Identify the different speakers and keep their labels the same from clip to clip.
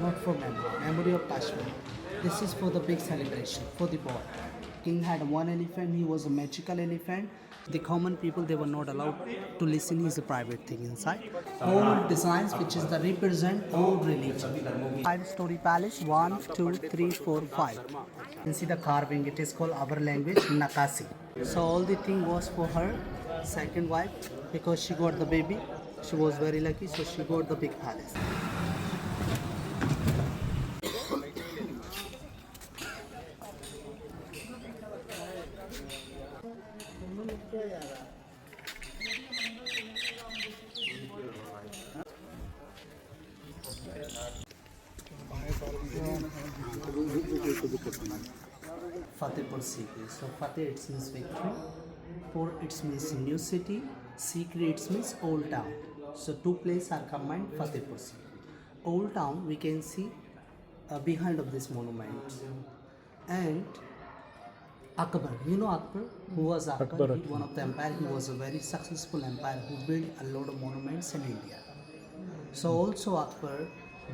Speaker 1: not for memory. Memory of Kashmir. This is for the big celebration, for the boy. King had one elephant, he was a magical elephant. The common people, they were not allowed to listen his private thing inside. Old designs, which is the represent old religion. 5-story palace, 1, 2, 3, 4, 5. You can see the carving, it is called our language, Nakasi. So all the thing was for her second wife, because she got the baby. She was very lucky, so she got the big palace. Fatehpur Sikri. So Fateh it means victory, Pur it means new city, Sikri it means old town. So two places are combined, Fatehpur Sikri. Old town we can see behind of this monument. And Akbar, you know Akbar? Who was Akbar? He, one of the empire. He was a very successful empire who built a lot of monuments in India. So also Akbar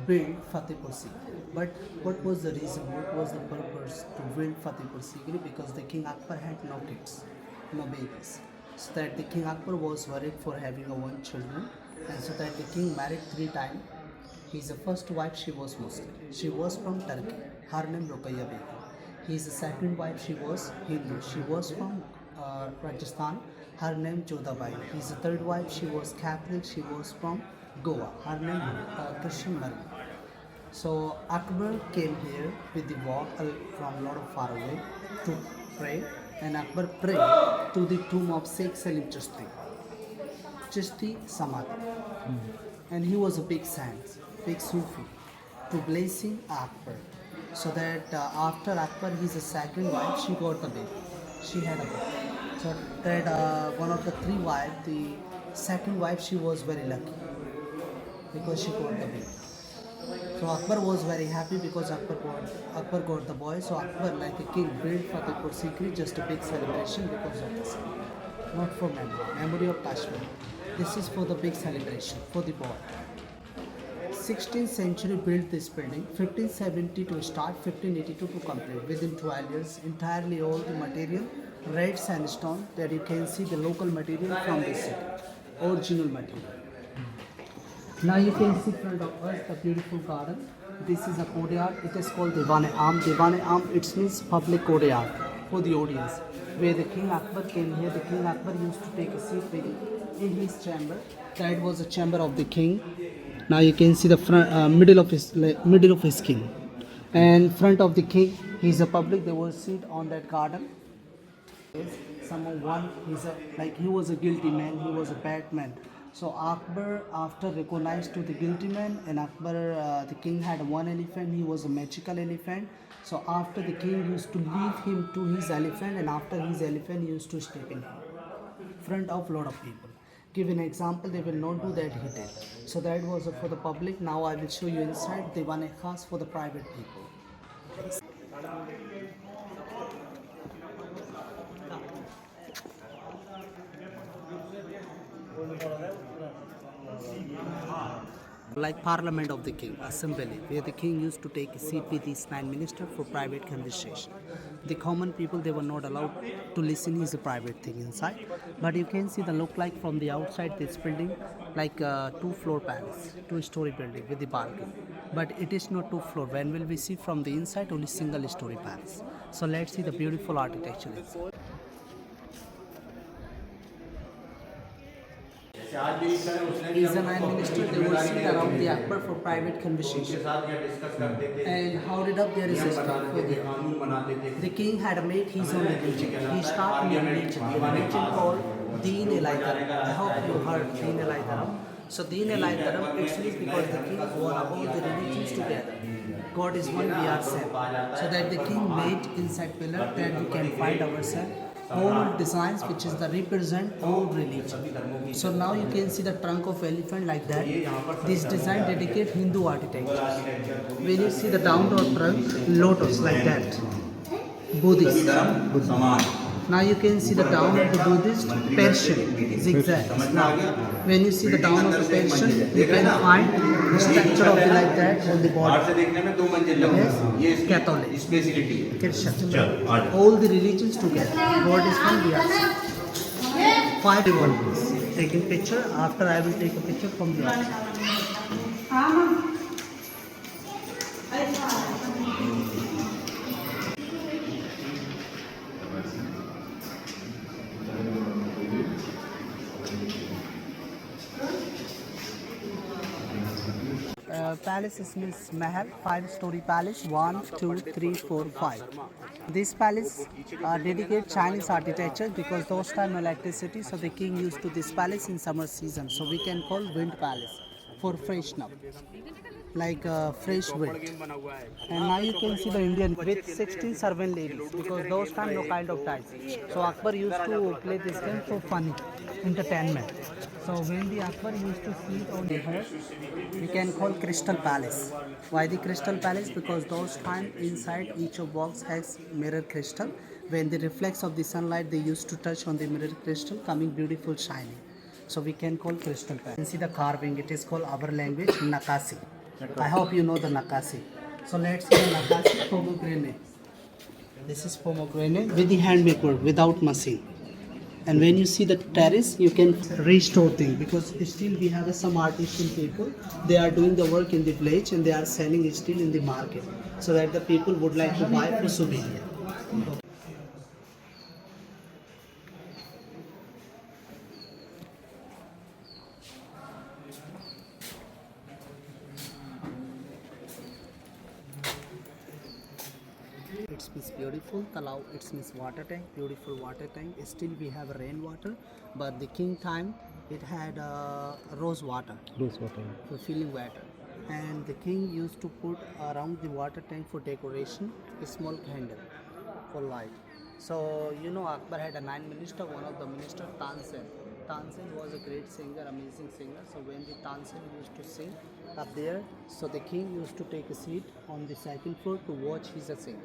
Speaker 1: built Fatehpur Sikri. But what was the reason? What was the purpose to build Fatehpur Sikri? Because the King Akbar had no kids, no babies. So that the King Akbar was worried for having a one children, and so that the king married 3 times. His first wife, she was Muslim. She was from Turkey. Her name Ruqayya Begum. His second wife, she was Hindu. She was from Rajasthan. Her name JODHA BAI'S. His third wife, she was Catholic. She was from Goa. Her name Christian Mary. So Akbar came here with the war from a lot of far away to pray, and Akbar prayed to the tomb of Sheikh Salim Chishti Samadhi. And he was a big saint, big Sufi, to blessing Akbar. So that after Akbar, his second wife, she got the baby. She had a baby. So that one of the 3 wives, the second wife, she was very lucky because she got the baby. So Akbar was very happy because Akbar got the boy. So Akbar, like a king, built Fatehpur Sikri, just a big celebration because of this. Not for memory of Kashmir. This is for the big celebration, for the boy. 16th century built this building, 1570 to start, 1582 to complete. Within 12 years, entirely all the material, red sandstone, that you can see the local material from this city, original material. Now you can see in front of us the beautiful garden. This is a courtyard. It is called Diwan-e-Aam. Diwan-e-Aam, it means public courtyard for the audience. Where the King Akbar came here, the King Akbar used to take a seat in his chamber. That was the chamber of the king. Now you can see the front, middle of his king, and front of the king, he's a public. They will sit on that garden. Someone, he was a guilty man. He was a bad man. So Akbar, after recognized to the guilty man, and Akbar, the king had one elephant. He was a magical elephant. So after the king used to leave him to his elephant, and after his elephant, he used to step in front of lot of people. Give an example, they will not do that, he did. So that was for the public. Now I will show you inside Diwan-e-Khas for the private people. Like Parliament of the King, Assembly, where the King used to take a seat with his Prime Minister for private conversation. The common people, they were not allowed to listen his private thing inside. But you can see the look like from the outside this building, like a 2-floor palace, 2-story building with the balcony. But it is not 2-floor. When will we see from the inside, only single-story palace. So let's see the beautiful architecture inside. He's a prime minister. They would sit around the Akbar for private conversation. And how did up their resistance for the king had made his own religion. He started a religion, called Deen-e-Aam. I hope you heard Deen-e-Aam. So Deen-e-Aam, it's because the king brought all the religions together. God is one, we are same. So that the king made inside pillar that we can find ourselves. Old designs, which is the represent old religion. So now you can see the trunk of elephant like that. This design dedicate Hindu architecture. When you see the downward trunk, lotus like that. Buddhist. Now you can see the down of the Buddhist Persian zigzags. Now, when you see the down of the Persian, you can find the structure of the like that on the bottom. Yes, Catholic, Christian, all the religions together. God is one, we are same. 5 revolvers. Taking picture. After I will take a picture from the outside. Palace is Miss Mahal, 5-story palace, 1, 2, 3, 4, 5. This palace dedicated Chinese architecture because those time no electricity, so the king used to this palace in summer season. So we can call wind palace for freshen up, like fresh wind. And now you can see the Indian with 16 servant ladies because those time no kind of ties. So Akbar used to play this game for fun, entertainment. So when the Akbar used to sleep on the head, we can call Crystal Palace. Why the Crystal Palace? Because those time inside each of box has mirror crystal. When the reflex of the sunlight, they used to touch on the mirror crystal, coming beautiful shining. So we can call Crystal Palace. You can see the carving. It is called our language Nakasi. I hope you know the Nakasi. So let's see the Nakasi pomegranate. This is pomegranate with the handmade work, without machine. And when you see the terrace, you can restore things because still we have some artisan people. They are doing the work in the village and they are selling it still in the market, so that the people would like to buy for souvenir. It's Miss Beautiful Talau, it's Miss Water Tank, beautiful water tank. Still we have rainwater, but the king time it had rose water for filling water. And the king used to put around the water tank for decoration a small candle for light. So you know Akbar had a 9 minister, one of the minister Tansen. Tansen was a great singer, amazing singer. So when the Tansen used to sing up there, so the king used to take a seat on the second floor to watch his singer.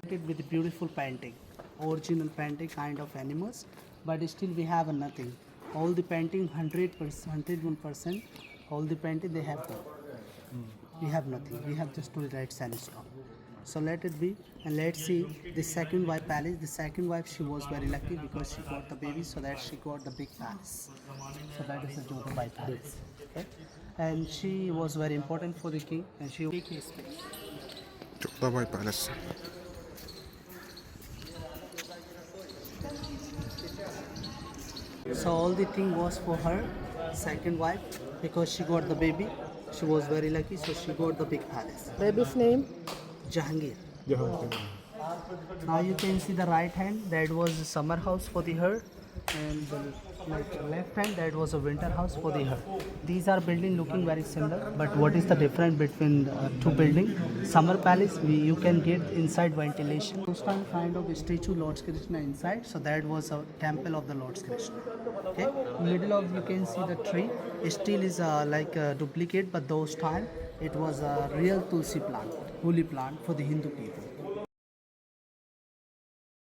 Speaker 1: With beautiful painting, original painting kind of animals, but still we have nothing. All the painting 100%, 101%, all the painting they have done. We have nothing. We have just only red sandstone. So let it be, and let's see the second wife palace. The second wife, she was very lucky because she got the baby, so that she got the big palace. So that is the JODHA BAI'S palace. Okay? And she was very important for the king, and she took his space.
Speaker 2: JODHA BAI'S Palace.
Speaker 1: So all the thing was for her second wife because she got the baby. She was very lucky, so she got the big palace.
Speaker 3: Baby's name?
Speaker 1: Jahangir. Now you can see the right hand, that was a summer house for the her, and the left hand, that was a winter house for the her. These are building looking very similar, but what is the difference between two buildings? Summer palace, you can get inside ventilation. Constant kind of statue Lord Krishna inside, so that was a temple of the Lord Krishna. Okay, middle of you can see the tree. It still is like a duplicate, but those time it was a real tulsi plant, holy plant for the Hindu people.